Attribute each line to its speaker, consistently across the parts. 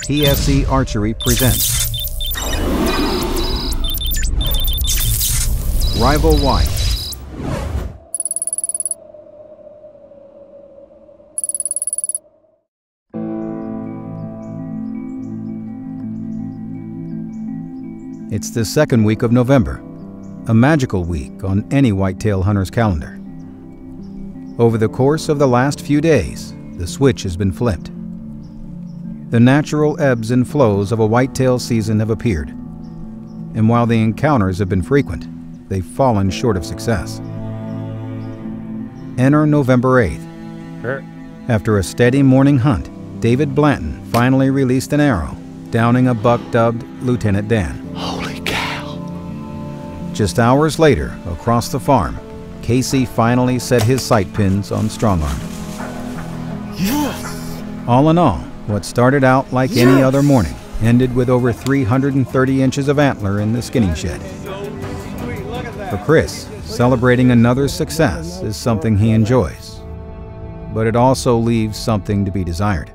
Speaker 1: PSE Archery presents Rivalry. It's the second week of November, a magical week on any whitetail hunter's calendar. Over the course of the last few days, the switch has been flipped. The natural ebbs and flows of a whitetail season have appeared, and while the encounters have been frequent, they've fallen short of success. Enter November 8th. After a steady morning hunt, David Blanton finally released an arrow, downing a buck dubbed Lieutenant Dan.
Speaker 2: Holy cow!
Speaker 1: Just hours later, across the farm, Casey finally set his sight pins on strong arm.
Speaker 2: Yes!
Speaker 1: All in all, what started out like any other morning ended with over 330 inches of antler in the skinning shed. For Chris, celebrating another success is something he enjoys, but it also leaves something to be desired.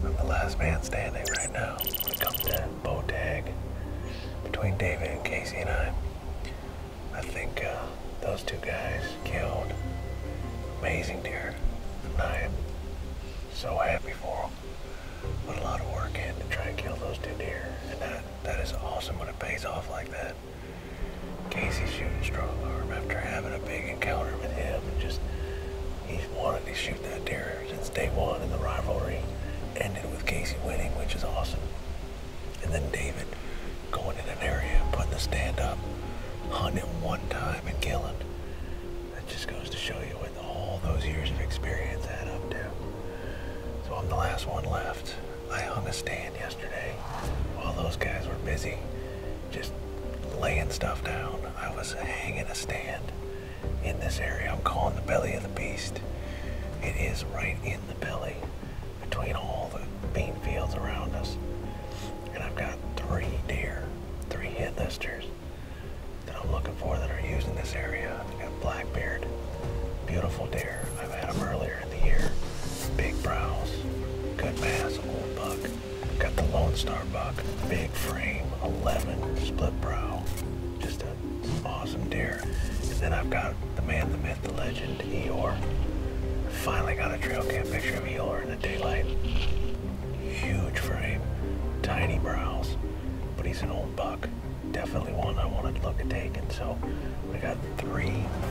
Speaker 2: I'm the last man standing right now when it comes to bow tag between David and Casey and I. I think those two guys killed amazing deer, and I am so happy for them. Put a lot of work in to try and kill those two deer, and that is awesome when it pays off like that. Casey's shooting strong arm after having a big encounter with him, and he's wanted to shoot that deer since day one in the rivalry. Ended with Casey winning, which is awesome. And then David going in an area, putting a stand up, hunting one time and killing. That just goes to show you what all those years of experience add up to. So I'm the last one left. I hung a stand yesterday while those guys were busy just laying stuff down. I was hanging a stand in this area I'm calling the belly of the beast. It is right in the belly between all the bean fields around us. And I've got 3 deer, 3 hit listers that I'm looking for that are using this area. I've got Blackbeard, beautiful deer. I've had them earlier in the year. Big brows, good mass, old buck. Got the Lone Star buck, big frame, 11, split brow. Just an awesome deer. And then I've got the man, the myth, the legend, Eeyore. Finally got a trail cam picture of Eeyore in the daylight. Huge frame, tiny brows, but he's an old buck. Definitely one I wanted to look at taking. So we got 3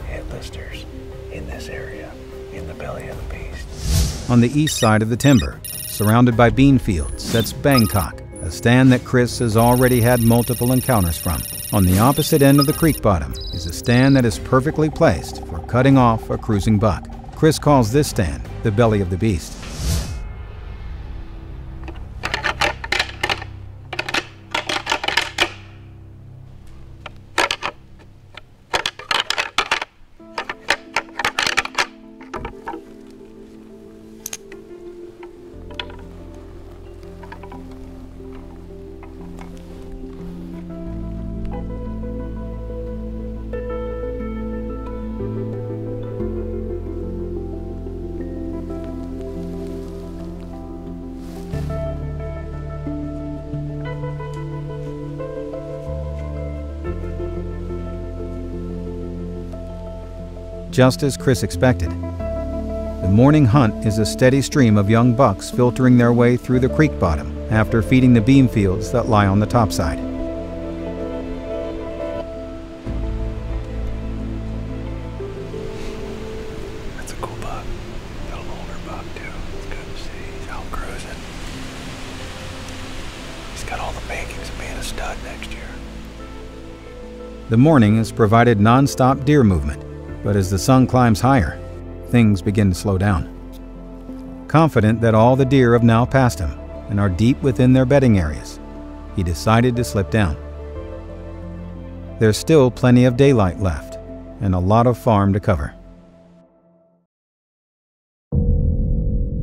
Speaker 2: hit listers in this area, in the belly of the beast.
Speaker 1: On the east side of the timber, surrounded by bean fields, sits Bangkok, a stand that Chris has already had multiple encounters from. On the opposite end of the creek bottom is a stand that is perfectly placed for cutting off a cruising buck. Chris calls this stand the belly of the beast. Just as Chris expected, the morning hunt is a steady stream of young bucks filtering their way through the creek bottom after feeding the bean fields that lie on the topside.
Speaker 2: That's a cool buck. Got an older buck too. It's good to see. He's out cruising. He's got all the makings of being a stud next year.
Speaker 1: The morning has provided non-stop deer movement, but as the sun climbs higher, things begin to slow down. Confident that all the deer have now passed him and are deep within their bedding areas, he decided to slip down. There's still plenty of daylight left and a lot of farm to cover.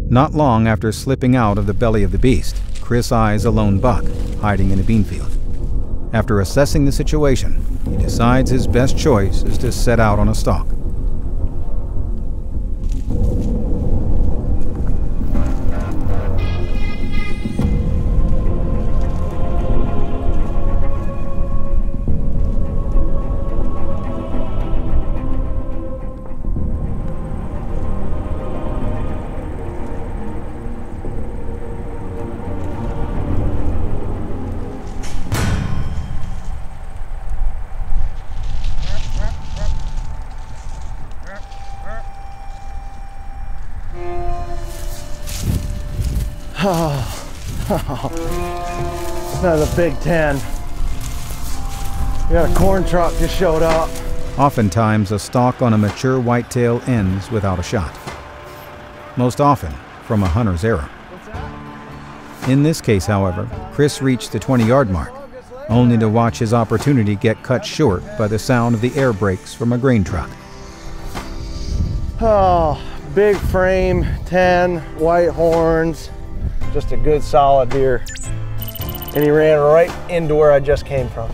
Speaker 1: Not long after slipping out of the belly of the beast, Chris eyes a lone buck hiding in a bean field. After assessing the situation, he decides his best choice is to set out on a stalk.
Speaker 3: Another Big 10. We got a corn truck just showed up.
Speaker 1: Oftentimes, a stalk on a mature whitetail ends without a shot. Most often, from a hunter's arrow. In this case, however, Chris reached the 20-yard mark, only to watch his opportunity get cut short by the sound of the air brakes from a grain truck.
Speaker 3: Oh, big frame, 10, white horns. Just a good solid deer. And he ran right into where I just came from.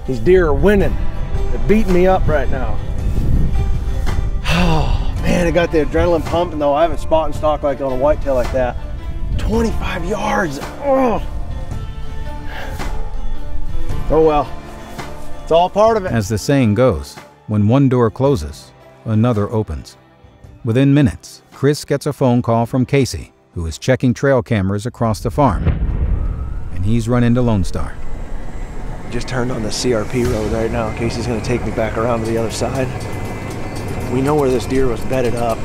Speaker 3: These deer are winning. They're beating me up right now. Oh man, I got the adrenaline pumping though. I haven't spot and stalk like on a whitetail like that. 25 yards. Oh well, it's all part of it.
Speaker 1: As the saying goes, when one door closes, another opens. Within minutes, Chris gets a phone call from Casey, who is checking trail cameras across the farm, and he's run into Lone Star.
Speaker 3: Just turned on the CRP road right now. Casey's gonna take me back around to the other side. We know where this deer was bedded up.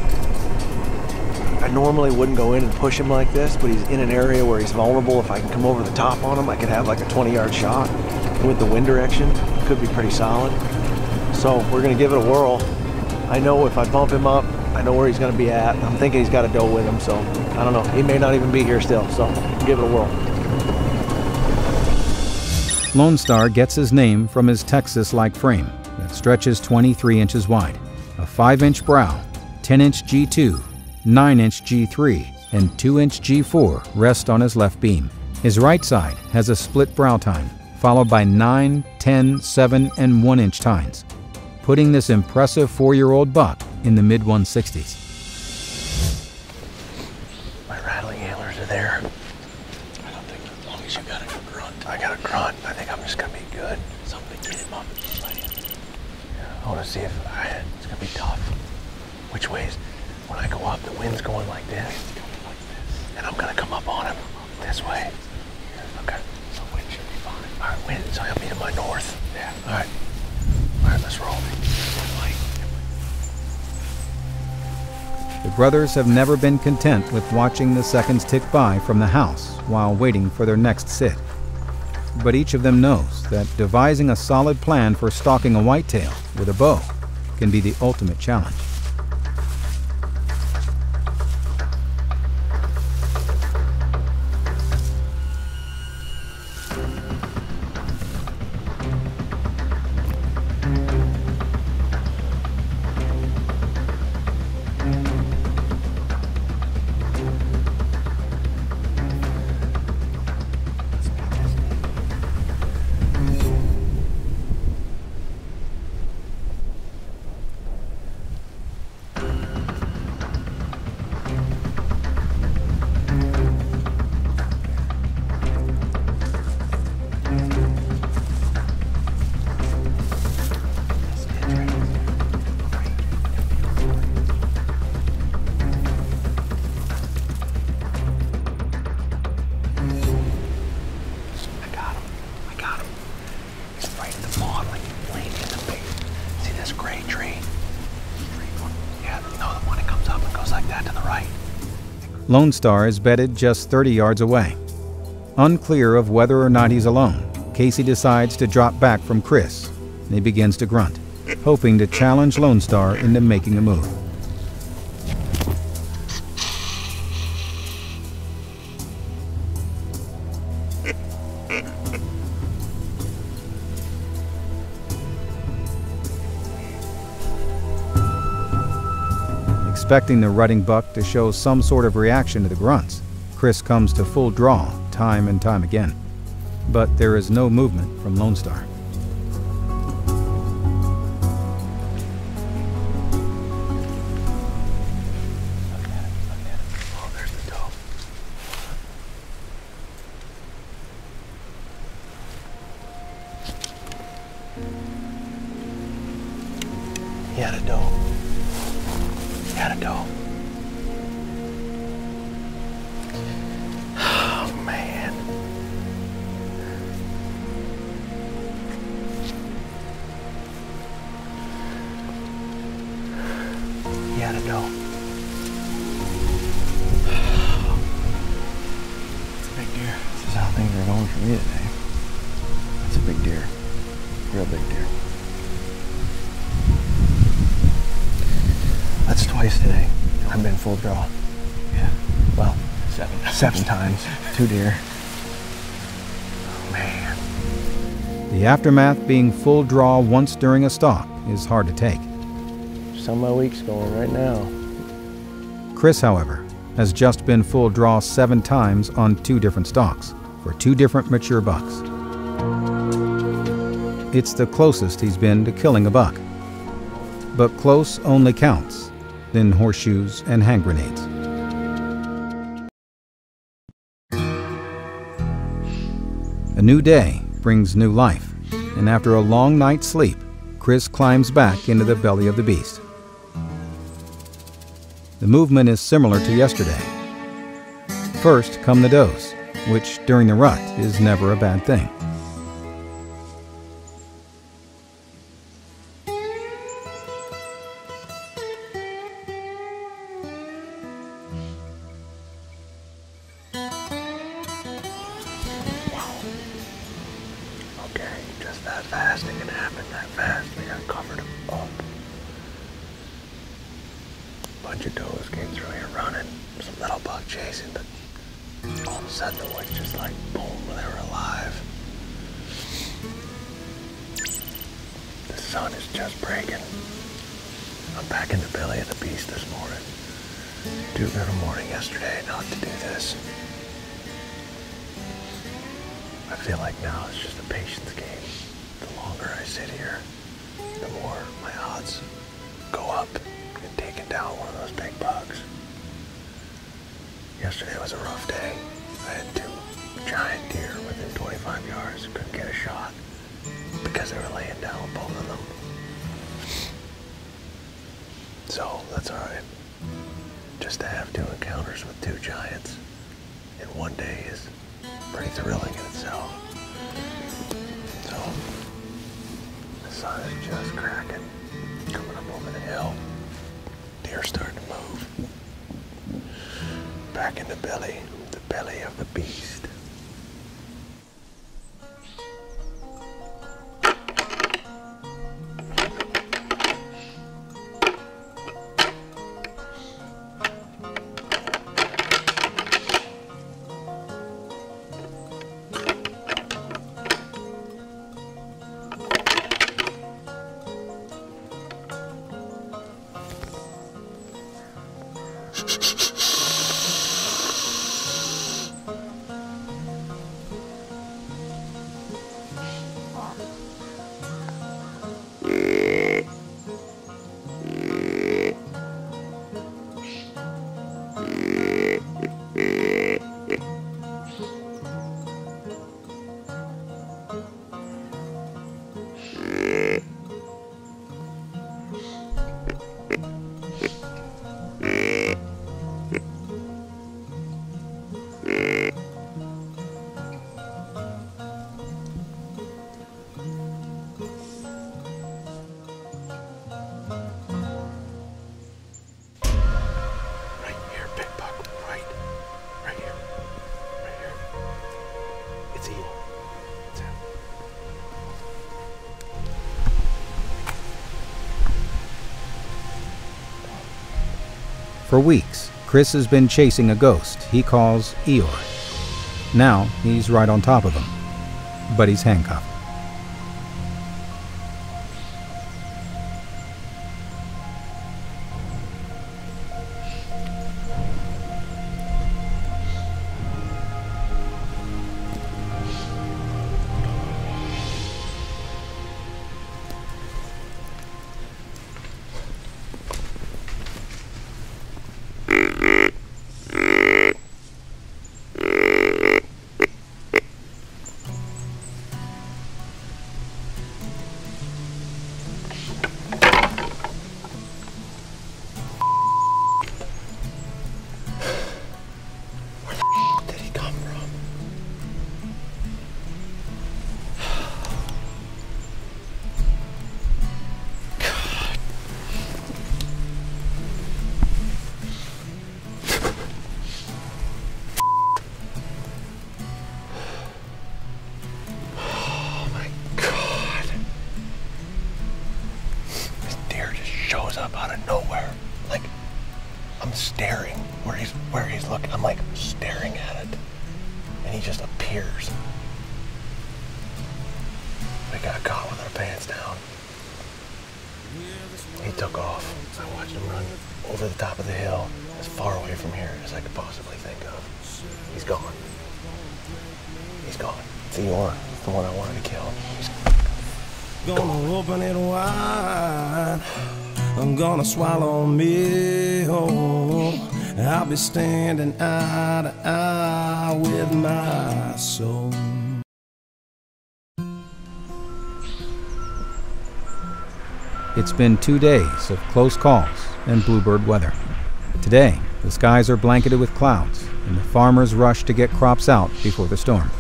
Speaker 3: I normally wouldn't go in and push him like this, but he's in an area where he's vulnerable. If I can come over the top on him, I could have like a 20-yard shot. And with the wind direction, it could be pretty solid. So we're gonna give it a whirl. I know if I bump him up, I know where he's going to be at. I'm thinking he's got a doe with him, so I don't know. He may not even be here still, so give it a whirl.
Speaker 1: Lone Star gets his name from his Texas-like frame that stretches 23 inches wide, a 5-inch brow, 10-inch G2, 9-inch G3, and 2-inch G4 rest on his left beam. His right side has a split brow tine, followed by 9, 10, 7, and 1-inch tines, putting this impressive 4-year-old buck in the mid-160s.
Speaker 3: My rattling antlers are there. I don't think as long as you got a grunt. I got a grunt. I think I'm just going to be good. Something to get him up. I want to see if it's going to be tough. Which ways? When I go up, the wind's going like this. And I'm going to come up on him this way. Okay. So wind should be fine. All right, wind. So he'll be to my north. Yeah. All right. All right, let's roll.
Speaker 1: The brothers have never been content with watching the seconds tick by from the house while waiting for their next sit. But each of them knows that devising a solid plan for stalking a whitetail with a bow can be the ultimate challenge. Lone Star is bedded just 30 yards away. Unclear of whether or not he's alone, Casey decides to drop back from Chris, and he begins to grunt, hoping to challenge Lone Star into making a move. Expecting the rutting buck to show some sort of reaction to the grunts, Chris comes to full draw time and time again. But there is no movement from Lone Star.
Speaker 2: Oh, there's the doe. He had a doe. He had a doe. Oh, man. He had a doe. It's a big deer. This is how things are going for me today. It's a big deer. Real big deer. That's twice today. I've been full draw. Yeah. Well, seven times. 2 deer. Oh, man.
Speaker 1: The aftermath being full draw once during a stalk is hard to take.
Speaker 3: Some of my week's going right now.
Speaker 1: Chris, however, has just been full draw 7 times on 2 different stalks for 2 different mature bucks. It's the closest he's been to killing a buck. But close only counts in horseshoes and hand grenades. A new day brings new life, and after a long night's sleep, Chris climbs back into the belly of the beast. The movement is similar to yesterday. First come the does, which during the rut is never a bad thing.
Speaker 2: Okay, just that fast. It can happen that fast. We got covered up. Bunch of does came through here running. Some little buck chasing, but all of a sudden the woods just like boom, they were alive. The sun is just breaking. I'm back in the belly of the beast this morning. Too good a morning yesterday not to do this. I feel like now it's just a patience game. The longer I sit here, the more my odds go up in taking down one of those big bugs. Yesterday was a rough day. I had 2 giant deer within 25 yards. Couldn't get a shot because they were laying down, both of them. So that's all right. Just to have 2 encounters with 2 giants in one day is pretty thrilling in itself. So, the sun is just cracking, coming up over the hill. Deer starting to move. Back in the belly of the beast. It's evil. It's him.
Speaker 1: For weeks, Chris has been chasing a ghost he calls Eeyore. Now he's right on top of him, but he's handcuffed.
Speaker 2: Up out of nowhere. Like, I'm staring where he's looking. I'm like staring at it, and he just appears. We got caught with our pants down. He took off. I watched him run over the top of the hill, as far away from here as I could possibly think of. He's gone. He's gone. It's Eeyore. It's the one I wanted to kill. He's
Speaker 4: gonna open it wide. I'm gonna swallow me whole. I'll be standing eye to eye with my soul.
Speaker 1: It's been 2 days of close calls and bluebird weather. Today, the skies are blanketed with clouds, and the farmers rush to get crops out before the storm.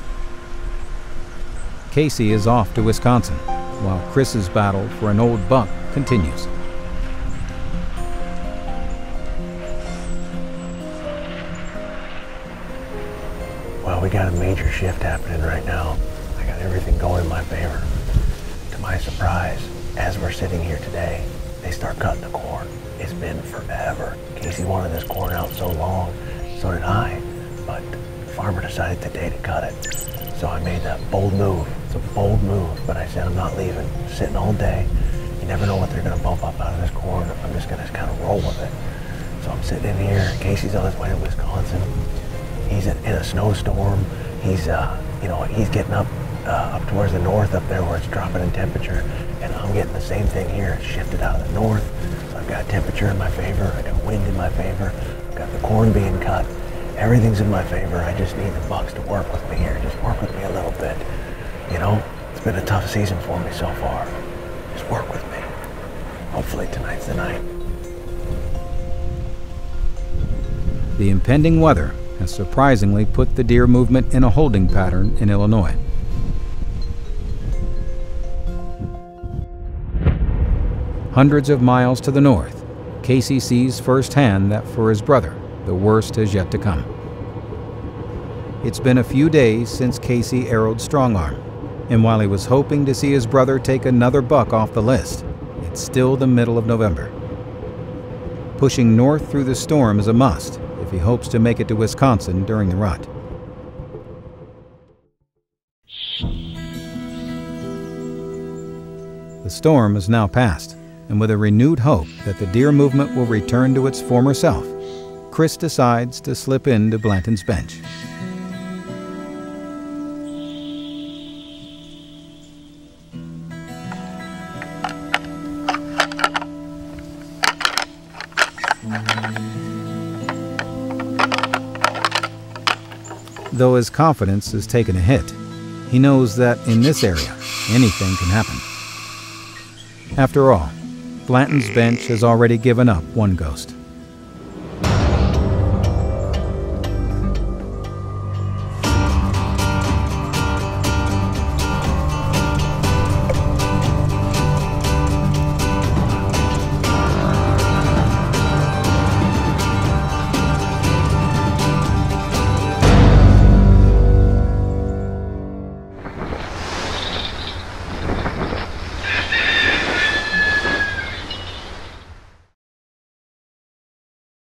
Speaker 1: Casey is off to Wisconsin, while Chris's battle for an old buck continues.
Speaker 2: Well, we got a major shift happening right now. I got everything going in my favor. To my surprise, as we're sitting here today, they start cutting the corn. It's been forever. Casey wanted this corn out so long, so did I, but the farmer decided today to cut it. So I made that bold move. It's a bold move, but I said I'm not leaving. Sitting all day. You never know what they're gonna bump up out of this corn. I'm just gonna kind of roll with it. So I'm sitting in here. Casey's on his way to Wisconsin. He's in a snowstorm. He's, he's getting up towards the north up there where it's dropping in temperature. And I'm getting the same thing here. It's shifted out of the north. So I've got temperature in my favor. I got wind in my favor. I've got the corn being cut. Everything's in my favor. I just need the bucks to work with me here. Just work with me a little bit. You know, it's been a tough season for me so far. Just work with me. Hopefully tonight's the night.
Speaker 1: The impending weather has surprisingly put the deer movement in a holding pattern in Illinois. Hundreds of miles to the north, Casey sees firsthand that for his brother, the worst has yet to come. It's been a few days since Casey arrowed Strongarm, and while he was hoping to see his brother take another buck off the list, it's still the middle of November. Pushing north through the storm is a must if he hopes to make it to Wisconsin during the rut. The storm is now past, and with a renewed hope that the deer movement will return to its former self, Chris decides to slip into Blanton's bench. Though his confidence has taken a hit, he knows that in this area, anything can happen. After all, Blanton's bench has already given up one ghost.